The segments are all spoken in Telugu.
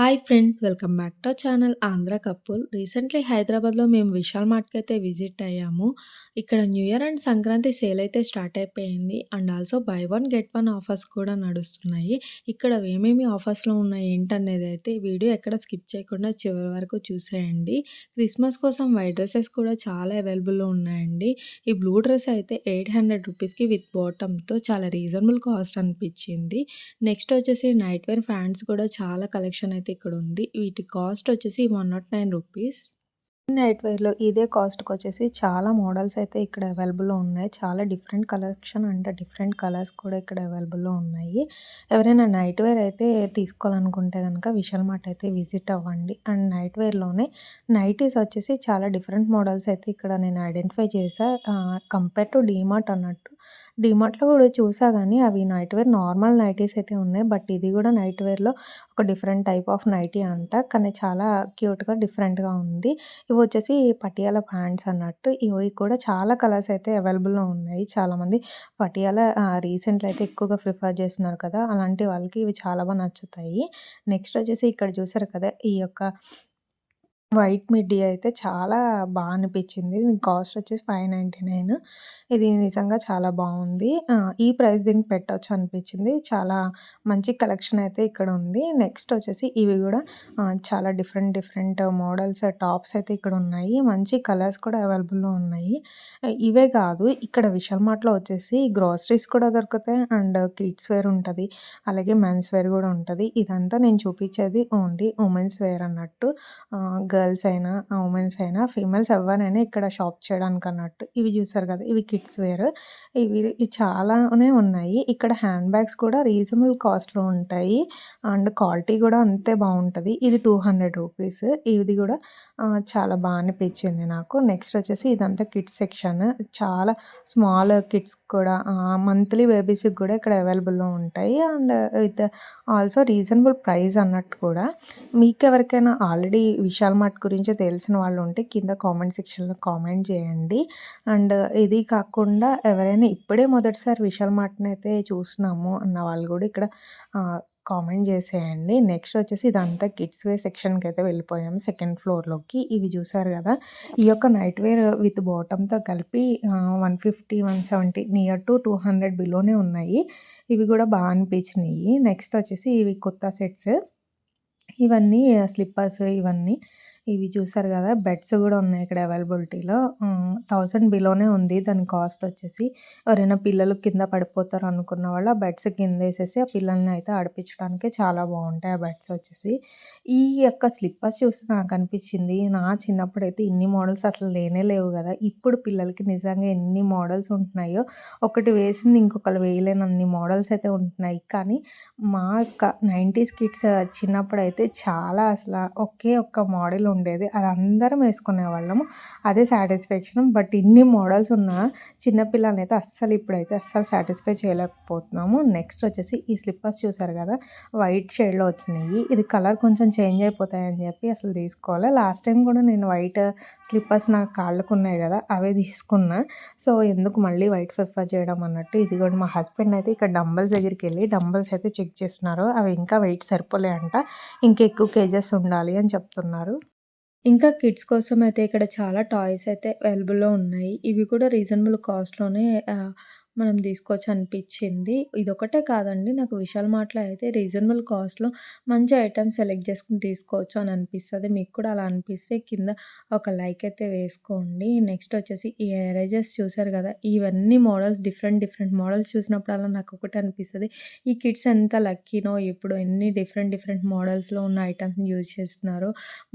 Hi friends, welcome back to our channel Andhra couple. Recently హైదరాబాద్‌లో మేము విశాల్ మార్ట్‌కి అయితే విజిట్ అయ్యాము. ఇక్కడ new year and Sankranti sale అయితే స్టార్ట్ అయిపోయింది. And also by one get one offers కూడా నడుస్తున్నాయి. ఇక్కడ ఏమేమి ఆఫర్స్‌లో ఉన్నాయి ఏంటనేది అయితే వీడియో ఎక్కడ స్కిప్ చేయకుండా చివరి వరకు చూసేయండి. క్రిస్మస్ కోసం వైట్ డ్రెసెస్ కూడా చాలా అవైలబుల్‌లో ఉన్నాయండి. ఈ బ్లూ డ్రెస్ అయితే 800 రూపీస్‌కి విత్ బాటమ్‌తో చాలా రీజనబుల్ కాస్ట్ అనిపించింది. నెక్స్ట్ వచ్చేసి నైట్ వేర్ ఫ్యాన్స్ కూడా చాలా కలెక్షన్ అయితే ఇక్కడ ఉంది. వీటి కాస్ట్ వచ్చేసి 109 రూపీస్. నైట్ వేర్‌లో ఇదే కాస్ట్‌కొచ్చేసి చాలా మోడల్స్ అయితే ఇక్కడ అవైలబుల్‌లో ఉన్నాయి. చాలా different collection and different colours కూడా ఇక్కడ అవైలబుల్‌లో ఉన్నాయి. ఎవరైనా నైట్ వేర్ అయితే తీసుకోవాలనుకుంటే గనక విశాల్ మార్ట్ అయితే విజిట్ అవ్వండి. అండ్ నైట్ వేర్‌లోనే నైటీస్ వచ్చేసి చాలా డిఫరెంట్ మోడల్స్ అయితే ఇక్కడ నేను ఐడెంటిఫై చేశా. కంపేర్ టు డీమార్ట్ అన్నట్టు. డీమార్ట్‌లో కూడా చూసా గానీ అవి నైట్ వేర్ నార్మల్ నైటీస్ అయితే ఉన్నాయి. బట్ ఇది కూడా నైట్ వేర్‌లో ఒక డిఫరెంట్ టైప్ ఆఫ్ నైటీ అంట. కానీ చాలా క్యూట్‌గా డిఫరెంట్‌గా ఉంది. ఇవొచ్చేసి పటియాలా ప్యాంట్స్ అన్నట్టు. ఇవి కూడా చాలా కలర్స్ అయితే అవైలబుల్‌లో ఉన్నాయి. చాలామంది పటియాలా రీసెంట్‌లో అయితే ఎక్కువగా ప్రిఫర్ చేస్తున్నారు కదా! అలాంటి వాళ్ళకి ఇవి చాలా నచ్చుతాయి. నెక్స్ట్ వచ్చేసి ఇక్కడ చూసారు కదా! ఈ యొక్క వైట్ మిడ్డీ అయితే చాలా అనిపిచ్చింది. దీని కాస్ట్ వచ్చేసి 599. ఇది నిజంగా చాలా బావుంది. ఈ ప్రైస్ దీనికి పెట్టొచ్చు అనిపిచ్చింది. చాలా మంచి కలెక్షన్ అయితే ఇక్కడ ఉంది. నెక్స్ట్ వచ్చేసి ఇవి గూడా చాలా డిఫరెంట్ డిఫరెంట్ మోడల్స్ టాప్స్ అయితే ఇక్కడ ఉన్నాయి. మంచి కలర్స్ కూడా అవైలబుల్‌లో ఉన్నాయి. ఇవే కాదు, ఇక్కడ విశాల్ మార్ట్‌లో వచ్చేసి గ్రోసరీస్ కూడా దొరుకుతాయి. అండ్ కిడ్స్ వేర్ ఉంటది. అలాగే మెన్స్ వేర్ గూడా ఉంటది. ఇదంతా నేను చూపిచ్చేది ఓన్లీ ఉమెన్స్ వేర్ అన్నట్టు. గర్ల్స్ అయినా, ఉమెన్స్ అయినా, ఫీమేల్స్ ఎవ్వరైనా ఇక్కడ షాప్ చేయడానికన్నట్టు. ఇవి చూసారు కదా! ఇవి కిడ్స్ వేర్. ఇవి చాలానే ఉన్నాయి. ఇక్కడ హ్యాండ్ బ్యాగ్స్ కూడా రీజనబుల్ కాస్ట్‌లో ఉంటాయి. అండ్ క్వాలిటీ కూడా అంతే బావుంటది. ఇది 200 రూపీస్. ఇది కూడా చాలా అనిపించింది నాకు. నెక్స్ట్ వచ్చేసి ఇదంతా కిడ్స్ సెక్షన్. చాలా స్మాల్ కిడ్స్ కూడా మంత్లీ బేబీస్‌కి కూడా ఇక్కడ అవైలబుల్‌లో ఉంటాయి. And with also reasonable price అన్నట్టు కూడా. మీకెవరికైనా ఆల్రెడీ విశాల్ మార్ట్ గురించి తెలిసిన వాళ్ళు ఉంటే కింద కామెంట్ సెక్షన్‌లో కామెంట్ చేయండి. అండ్ ఇది కాకుండా ఎవరైనా ఇప్పుడే మొదటిసారి విశాల్ మార్ట్‌నయితే చూస్తున్నాము అన్న వాళ్ళు కూడా ఇక్కడ కామెంట్ చేసేయండి. నెక్స్ట్ వచ్చేసి ఇదంతా కిడ్స్ వేర్ సెక్షన్‌కయితే వెళ్ళిపోయాము సెకండ్ ఫ్లోర్‌లోకి. ఇవి చూసారు కదా! ఈ యొక్క నైట్ వేర్ విత్ బాటమ్‌తో కలిపి 150, 170 నియర్ టు 200 బిలోనే ఉన్నాయి. ఇవి కూడా అనిపించినియి. నెక్స్ట్ వచ్చేసి ఇవి కుర్తా సెట్స్. ఇవన్నీ స్లిప్పర్స్ ఇవన్నీ. ఇవి చూసారు గదా! బెడ్స్ గూడా ఉన్నాయి ఇక్కడ అవైలబిలిటీలో. 1000 బిలోనే ఉంది దాని కాస్ట్ వచ్చేసి. ఎవరైనా పిల్లలు కింద పడిపోతారు అనుకున్న వాళ్ళు ఆ బెడ్స్ కిందేసేసి ఆ పిల్లల్ని అయితే ఆడిపించడానికి చాలా బావుంటాయి ఆ బెడ్స్ వచ్చేసి. ఈ యొక్క స్లిప్పర్స్ చూస్తే నాకనిపించింది, నా చిన్నప్పుడైతే ఇన్ని మోడల్స్ అసలు లేనే లేవు గదా! ఇప్పుడు పిల్లలకి నిజంగా ఎన్ని మోడల్స్ ఉంటున్నాయో, ఒకటి వేసింది ఇంకొకళ్ళు వేయలేనన్ని మోడల్స్ అయితే ఉంటున్నాయి. కానీ మా యొక్క 90s కిడ్స్ చిన్నప్పుడైతే చాలా ఒకే ఒక్క మోడల్ ఉండేది. అది అందరం వేసుకునేవాళ్ళము. అదే సాటిస్ఫాక్షన్. బట్ ఇన్ని మోడల్స్ ఉన్న చిన్న పిల్లలనైతే ఇప్పుడైతే అస్సలు సాటిస్ఫై చేయలేకపోతున్నాము. నెక్స్ట్ వచ్చేసి ఈ స్లిప్పర్స్ చూసారు కదా! వైట్ షేడ్‌లో వచ్చినాయి. ఇది కలర్ కొంచెం చేంజ్ అయిపోతాయని చెప్పి అసలు తీసుకోలే. లాస్ట్ టైం కూడా నేను వైట్ స్లిప్పర్స్ నా కాళ్ళకున్నాయి కదా! అవే తీసుకున్నా. సో, ఎందుకు మళ్ళీ వైట్ ప్రిఫర్ చేయడం అన్నట్టు ఇదిగోండి మా హస్బెండ్ అయితే ఇక్కడ డంబెల్స్ దగ్గరికెళ్ళి డంబెల్స్ అయితే చెక్ చేస్తున్నారు. అవి ఇంకా వెయిట్ సరిపోలే అంట. ఇంకా ఎక్కువ కేజెస్ ఉండాలి అని చెప్తున్నారు. ఇంకా కిడ్స్ కోసం అయితే ఇక్కడ చాలా టాయ్స్ అయితే అవైలబుల్‌లో ఉన్నాయి. ఇవి కూడా రీజనబుల్ కాస్ట్‌లోనే మనం తీసుకోవచ్చనిపిచ్చింది. ఇదొక్కటే కాదండి, నాకు విశాల్ మార్ట్‌లో అయితే రీజనబుల్ కాస్ట్‌లో మంచి ఐటెమ్స్ సెలెక్ట్ చేసుకొని తీసుకోవచ్చు అని అనిపిస్తది. మీకు కూడా అలా అనిపిస్తే కింద ఒక లైక్ అయితే వేసుకోండి. నెక్స్ట్ వచ్చేసి ఈ ఎరేజర్స్ చూసారు కదా! ఇవన్నీ మోడల్స్ డిఫరెంట్ డిఫరెంట్ మోడల్స్ చూసినప్పుడల్లా నాకొకటే అనిపిస్తది. ఈ కిడ్స్ ఎంత లక్కీనో ఇప్పుడు ఎన్ని డిఫరెంట్ డిఫరెంట్ మోడల్స్‌లో ఉన్న ఐటెమ్స్‌ని యూజ్ చేస్తున్నారో.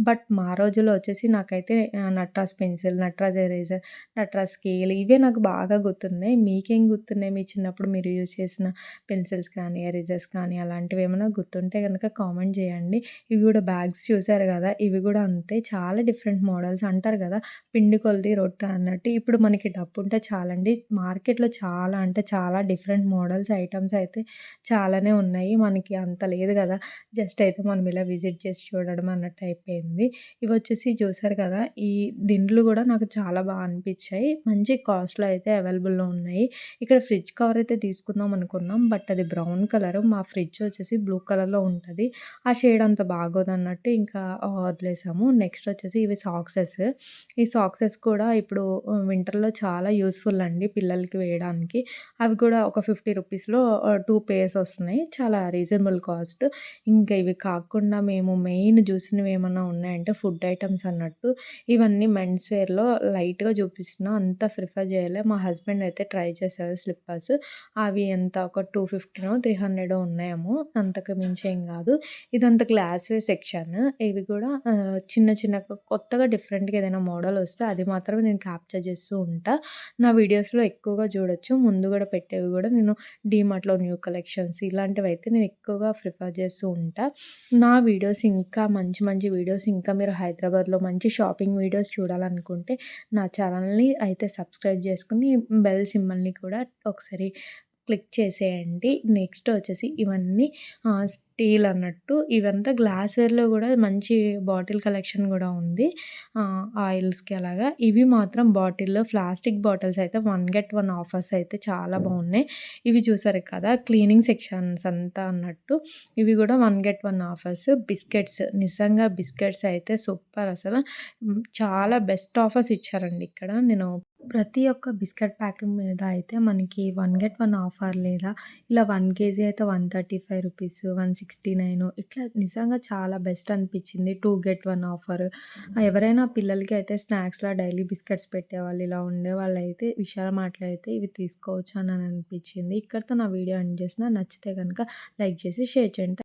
బట్ మా రోజుల్లో వచ్చేసి నాకైతే Natraj pencil, Natraj eraser, Natraj scale ఇవే నాకు బాగా గుర్తున్నాయి. మీకేం గుర్తున్నాయి? మీ చిన్నప్పుడు మీరు యూజ్ చేసిన పెన్సిల్స్ కానీ, ఎరేజర్స్ కానీ అలాంటివేమన్నా గుర్తుంటే గనక కామెంట్ చేయండి. ఇవి కూడా బ్యాగ్స్ చూసారు గదా! ఇవి గూడా అంతే చాలా డిఫరెంట్ మోడల్స్ అంటారు గదా! పిండి కొలిది రొట్టె అన్నట్టు. ఇప్పుడు మనకి డబ్బుంటే చాలండి. మార్కెట్‌లో చాలా అంటే చాలా డిఫరెంట్ మోడల్స్, ఐటెమ్స్ అయితే చాలానే ఉన్నాయి. మనకి అంత లేదు గదా! జస్ట్ అయితే మనం ఇలా విజిట్ చేసి చూడడం అన్నట్టు అయిపోయింది. ఇవొచ్చేసి చూసారు కదా! ఈ దిండ్లు గూడా నాకు చాలా అనిపిచ్చాయి. మంచి కాస్ట్‌లో అయితే అవైలబుల్‌లో ఉన్నాయి. ఇక్కడ ఫ్రిడ్జ్ కవర్ అయితే తీసుకుందాం అనుకున్నాం. బట్ అది బ్రౌన్ కలర్. మా ఫ్రిడ్జ్ వచ్చేసి బ్లూ కలర్‌లో ఉంటది. ఆ షేడ్ అంత బాగోదన్నట్టు ఇంకా వదిలేసాము. నెక్స్ట్ వచ్చేసి ఇవి సాక్సెస్. ఈ సాక్సెస్ కూడా ఇప్పుడు వింటర్‌లో చాలా యూజ్‌ఫుల్ అండి పిల్లలకి వేయడానికి. అవి కూడా ఒక 50 రూపీస్‌లో 2 పెయిర్స్ వస్తున్నాయి. చాలా రీజనబుల్ కాస్ట్. ఇంకా ఇవి కాకుండా మేము మెయిన్ చూసినవి ఏమన్నా ఉన్నాయంటే ఫుడ్ ఐటెమ్స్ అన్నట్టు. ఇవన్నీ మెన్స్ వేర్‌లో లైట్‌గా చూపిస్తున్నా. అంత ప్రిఫర్ చేయలే. మా హస్బెండ్ అయితే ట్రై చేశారు స్లిప్పర్స్. అవి ఎంత ఒక 250నో, 300 ఉన్నాయేమో. అంతకు మించి ఏం కాదు. ఇదంతా గ్లాస్‌వేర్ సెక్షన్. ఇవి కూడా చిన్న చిన్న కొత్తగా డిఫరెంట్‌గా ఏదైనా మోడల్ వస్తే అది మాత్రమే నేను క్యాప్చర్ చేస్తూ ఉంటా. నా వీడియోస్‌లో ఎక్కువగా చూడొచ్చు. ముందు కూడా పెట్టేవి కూడా నేను డీమార్ట్‌లో న్యూ కలెక్షన్స్ ఇలాంటివైతే నేను ఎక్కువగా ప్రిఫర్ చేస్తూ ఉంటా. నా వీడియోస్ ఇంకా మంచి మంచి వీడియోస్ ఇంకా మీరు హైదరాబాద్‌లో మంచి షాపింగ్ వీడియోస్ చూడాలనుకుంటే నా ఛానల్‌ని అయితే సబ్స్క్రైబ్ చేసుకొని బెల్ సింబల్‌ని కూడా ఒకసారి క్లిక్ చేసేయండి. నెక్స్ట్ వచ్చేసి ఇవన్నీ స్టీల్ అన్నట్టు. ఇవంతా గ్లాస్‌వేర్‌లో గూడా మంచి బాటిల్ కలెక్షన్ గూడా ఉంది. ఆయిల్స్‌కి అలాగా. ఇవి మాత్రం బాటిల్‌లో ప్లాస్టిక్ బాటిల్స్ అయితే 1 గెట్ 1 ఆఫర్స్ అయితే చాలా బాగున్నాయి. ఇవి చూసారు కదా! క్లీనింగ్ సెక్షన్స్ అంతా అన్నట్టు. ఇవి గూడా 1 గెట్ 1 ఆఫర్స్. బిస్కెట్స్ నిజంగా బిస్కెట్స్ అయితే సూపర్ అసల. చాలా బెస్ట్ ఆఫర్స్ ఇచ్చారండి ఇక్కడ. నేను ప్రతి ఒక్క బిస్కెట్ ప్యాకెట్ మీద అయితే మనకి 1 గెట్ 1 ఆఫర్ లేదా ఇలా 1 కేజీ అయితే రూ. 135, రూ. 169 ఇట్లా నిజంగా చాలా బెస్ట్ అనిపించింది. 2 గెట్ 1 ఆఫర్. ఎవరైనా పిల్లలకి అయితే స్నాక్స్‌లా డైలీ బిస్కెట్స్ పెట్టేవాళ్ళు ఇలా ఉండేవాళ్ళైతే విశాల మార్ట్‌లో అయితే ఇవి తీసుకోవచ్చు అని అనిపించింది. ఇక్కడితో నా వీడియో ఎండ్ చేసిన. నచ్చితే గనుక లైక్ చేసి షేర్ చేయండి.